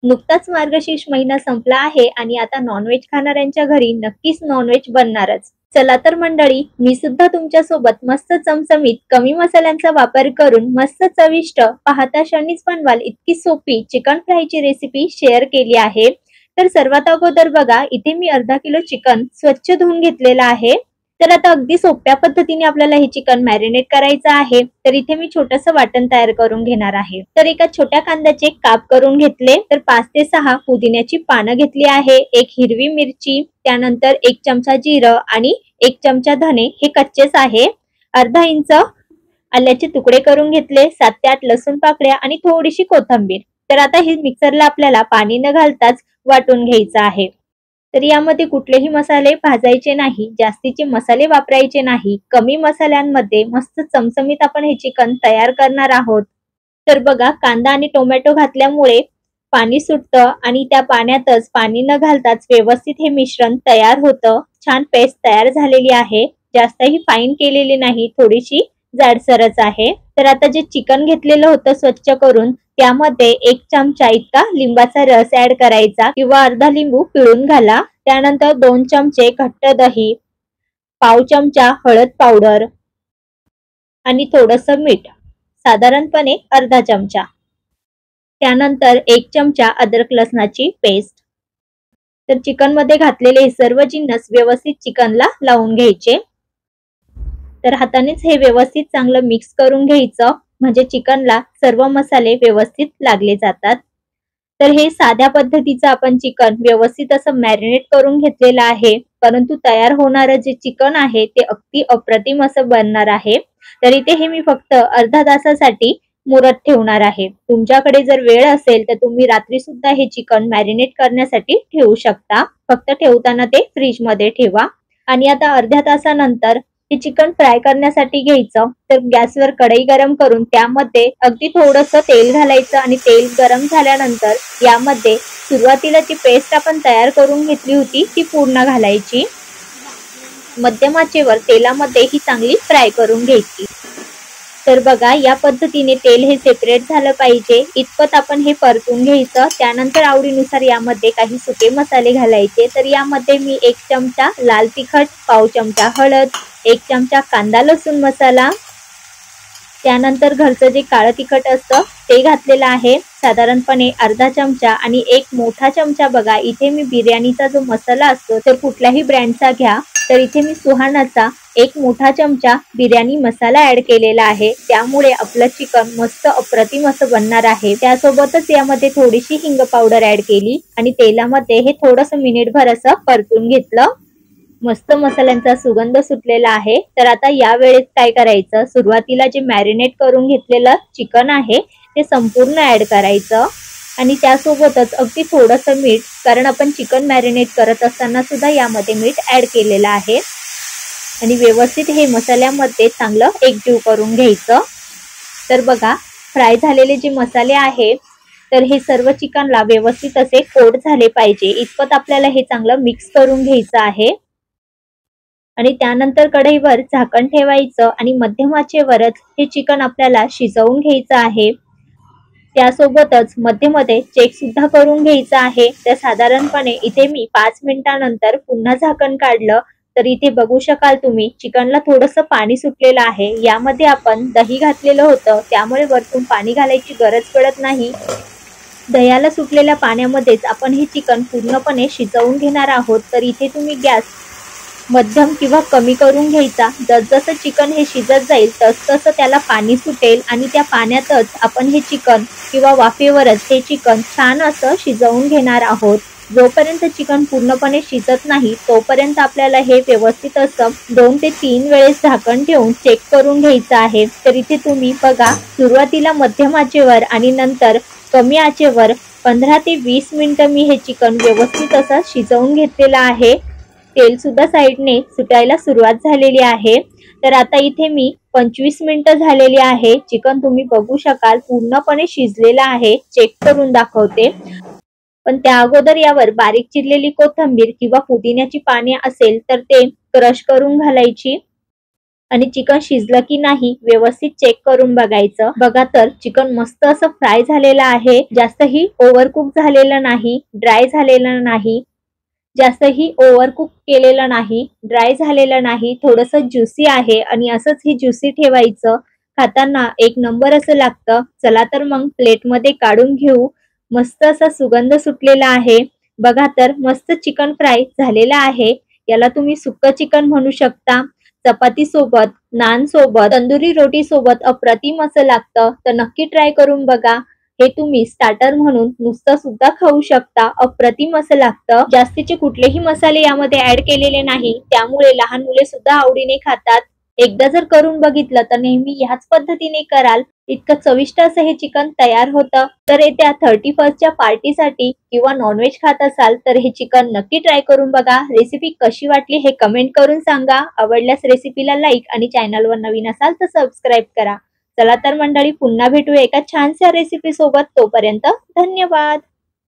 नुकताच मार्गशीर्ष महिना संपला आहे आणि आता नॉनव्हेज खाणाऱ्यांच्या घरी नक्कीच नॉनव्हेज बनणारच. चला तर मंडळी, मी सुद्धा तुमच्या सोबत मस्त चमचमीत कमी मसाल्यांचा वापर करून मस्त चविष्ट पाहता क्षणीच बनवाल इतकी सोपी चिकन फ्रायची रेसिपी शेअर केली आहे. तर सर्वात अगोदर बघा, इथे मी अर्धा किलो चिकन स्वच्छ धुवून घेतलेलं आहे. तर आता अगदी सोप्या पद्धतीने आपल्याला हे चिकन मॅरिनेट करायचं आहे. तर इथे मी छोटंसं वाटण तयार करून घेणार आहे. तर एका छोट्या कांद्याचे काप करून घेतले. तर 5 ते 6 पुदिन्याची पानं घेतली आहे. एक हिरवी मिरची, त्यानंतर 1 चमचा जिरं आणि 1 चमचा धने, हे कच्चेच आहे. अर्धा इंच आल्याचे तुकडे करून घेतले, 7 ते 8 लसूण पाकळ्या आणि थोडीशी कोथिंबीर. तर आता हे मिक्सरला आपल्याला पाणी न घालताच वाटून घ्यायचं आहे. तर यामध्ये कुठलेही मसाले भाजायचे नाही, जास्तीचे मसाले वापरायचे नाही. कमी मसाल्यांमध्ये मस्त चमचमीत आपण हे चिकन तयार करणार आहोत. तर बघा, कांदा आणि टोमॅटो घातल्यामुळे पाणी सुटतं आणि त्या पाण्यातच पाणी न घालताच व्यवस्थित हे मिश्रण तयार होतं. छान पेस्ट तयार झालेली आहे. जास्तही फाईन केलेली नाही, थोडीशी जाडसरच आहे. तर आता जे चिकन घेतलेलं होतं स्वच्छ करून, त्यामध्ये 1 चमचा इतका लिंबाचा रस ऍड करायचा किंवा अर्धा लिंबू पिळून घाला. त्यानंतर 2 चमचे घट्ट दही, पाव चमचा हळद पावडर आणि थोडंसं मीठ, साधारणपणे अर्धा चमचा. त्यानंतर 1 चमचा अद्रक लसणाची पेस्ट. तर चिकन मध्ये घातलेले हे सर्व जिन्नस व्यवस्थित चिकनला लावून घ्यायचे. तर हातानेच हे व्यवस्थित चांगलं मिक्स करून घ्यायचं, म्हणजे चिकनला सर्व मसाले व्यवस्थित लागले जातात. तर हे साध्या पद्धतीचं आपण चिकन व्यवस्थित असं मॅरिनेट करून घेतलेलं आहे, परंतु तयार होणारं जे चिकन आहे ते अगदी अप्रतिम असं बनणार आहे. तर इथे हे मी फक्त अर्धा तासासाठी मुरत ठेवणार आहे. तुमच्याकडे जर वेळ असेल तर तुम्ही रात्री सुद्धा हे चिकन मॅरिनेट करण्यासाठी ठेवू शकता. फक्त ठेवताना ते फ्रीज मध्ये ठेवा. आणि आता अर्ध्या तासानंतर हे चिकन फ्राय करण्यासाठी घ्यायचं. तर गॅसवर कढई गरम करून त्यामध्ये अगदी थोडंसं तेल घालायचं आणि तेल गरम झाल्यानंतर यामध्ये सुरुवातीला जी पेस्ट आपण तयार करून घेतली होती ती पूर्ण घालायची. मध्यम आचेवर तेलामध्ये ही चांगली फ्राय करून घ्यायची. तर बघा, या पद्धतीने तेल हे सेपरेट झालं पाहिजे इतपत आपण हे परतून घ्यायचं. त्यानंतर आवडीनुसार यामध्ये काही सुके मसाले घालायचे. तर यामध्ये मी 1 चमचा लाल तिखट, पाव चमचा हळद, 1 चमचा कांदा लसूण मसाला, त्यानंतर घरचं जे काळं तिखट असतं ते घातलेलं आहे, साधारणपणे अर्धा चमचा. आणि 1 मोठा चमचा बघा, इथे मी बिर्याणीचा जो मसाला असतो तर कुठल्याही ब्रँडचा घ्या. तर इथे मी सुहानाचा 1 मोठा चमचा बिर्याणी मसाला ऍड केलेला आहे. त्यामुळे आपलं चिकन मस्त अप्रतिम असं बनणार आहे. त्यासोबतच यामध्ये थोडीशी हिंग पावडर ऍड केली आणि तेलामध्ये हे थोडंसं मिनिटभर असं परतून घेतलं. मस्त मसाल्यांचा सुगंध सुटलेला आहे. तर आता या वेळेस काय करायचं, सुरुवातीला जे मॅरिनेट करून घेतलेलं चिकन आहे ते संपूर्ण ऍड करायचं आणि त्यासोबतच अगदी थोडंसं मीठ, कारण आपण चिकन मॅरिनेट करत असताना सुद्धा यामध्ये मीठ ऍड केलेलं आहे. आणि व्यवस्थित हे मसाल्यामध्ये चांगलं एकजीव करून घ्यायचं. तर बघा, फ्राय झालेले जे मसाले आहे तर हे सर्व चिकनला व्यवस्थित असे कोट झाले पाहिजे इतपत आपल्याला हे चांगलं मिक्स करून घ्यायचं आहे. आणि त्यानंतर कढईवर झाकण ठेवायचं आणि मध्यम आचेवरच हे चिकन आपल्याला शिजवून घ्यायचं आहे. त्यासोबतच मध्ये मध्ये चेक सुद्धा करून घ्यायचं आहे. तर साधारणपणे इथे मी 5 मिनिटांनंतर पुन्हा झाकण काढलं. तर इथे बघू शकाल तुम्ही, चिकनला थोडंसं पाणी सुटलेलं आहे. यामध्ये आपण दही घातलेलं होतं, त्यामुळे वरतून पाणी घालायची गरज पडत नाही. दह्याला सुटलेल्या पाण्यामध्येच आपण हे चिकन पूर्णपणे शिजवून घेणार आहोत. तर इथे तुम्ही गॅस मध्यम किंवा कमी करून घ्यायचा. जसजसं चिकन हे शिजत जाईल तसतसं त्याला पाणी सुटेल आणि त्या पाण्यातच आपण हे चिकन किंवा वाफेवरच हे चिकन छान असं शिजवून घेणार आहोत. जोपर्यंत चिकन पूर्णपणे शिजत नाही तोपर्यंत आपल्याला हे व्यवस्थित असं 2 ते 3 वेळेस झाकण ठेवून चेक करून घ्यायचं आहे. तर इथे तुम्ही बघा, सुरुवातीला मध्यम आचेवर आणि नंतर कमी आचेवर 15 ते 20 मिनिटं मी हे चिकन व्यवस्थित असं शिजवून घेतलेलं आहे. तेल सुद्धा साईडने सुटायला सुरुवात झालेली आहे. तर आता इथे मी 25 मिनिटं झालेली आहे. चिकन तुम्ही बघू शकाल पूर्णपणे शिजलेलं आहे. चेक करून दाखवते. पण त्या अगोदर यावर बारीक चिरलेली कोथिंबीर किंवा पुदिन्याची पाने असेल तर ते क्रश करून घालायची. आणि चिकन शिजलं की नाही व्यवस्थित चेक करून बघायचं. बघा तर चिकन मस्त असं फ्राय झालेलं आहे. जास्तही ओव्हरकुक झालेलं नाही, ड्राय झालेलं नाही, जास्तही ओव्हरकुक केलेलं नाही, ड्राय झालेलं नाही, थोडंसं ज्युसी आहे आणि असंच हे ज्युसी ठेवायचं. खाताना एक नंबर असं लागतं. चला तर मग प्लेटमध्ये काढून घेऊ. मस्त असा सुगंध सुटलेला आहे. बघा तर मस्त चिकन फ्राय झालेला आहे. याला तुम्ही सुक्कं चिकन म्हणू शकता. चपाती सोबत, नान सोबत, तंदुरी रोटी सोबत अप्रतिम असं लागतं. तर नक्की ट्राय करून बघा. हे तुम्ही स्टार्टर म्हणून नुसतं सुद्धा खाऊ शकता. अप्रतिम असं लागतं. जास्तीचे कुठलेही मसाले यामध्ये ऍड केलेले नाही, त्यामुळे लहान मुले सुद्धा आवडीने खातात. एकदा जर करून बघितलं तर नेहमी ह्याच पद्धतीने कराल. इतकं चविष्ट असं हे चिकन तयार होतं. तर येत्या 31st पार्टीसाठी किंवा नॉनव्हेज खात असाल तर हे चिकन नक्की ट्राय करून बघा. रेसिपी कशी वाटली हे कमेंट करून सांगा. आवडल्यास रेसिपीला लाईक आणि चॅनलवर नवीन असाल तर सबस्क्राईब करा. चला तर मंडळी, पुन्हा भेटूया एका छानशा रेसिपी सोबत. तोपर्यंत धन्यवाद.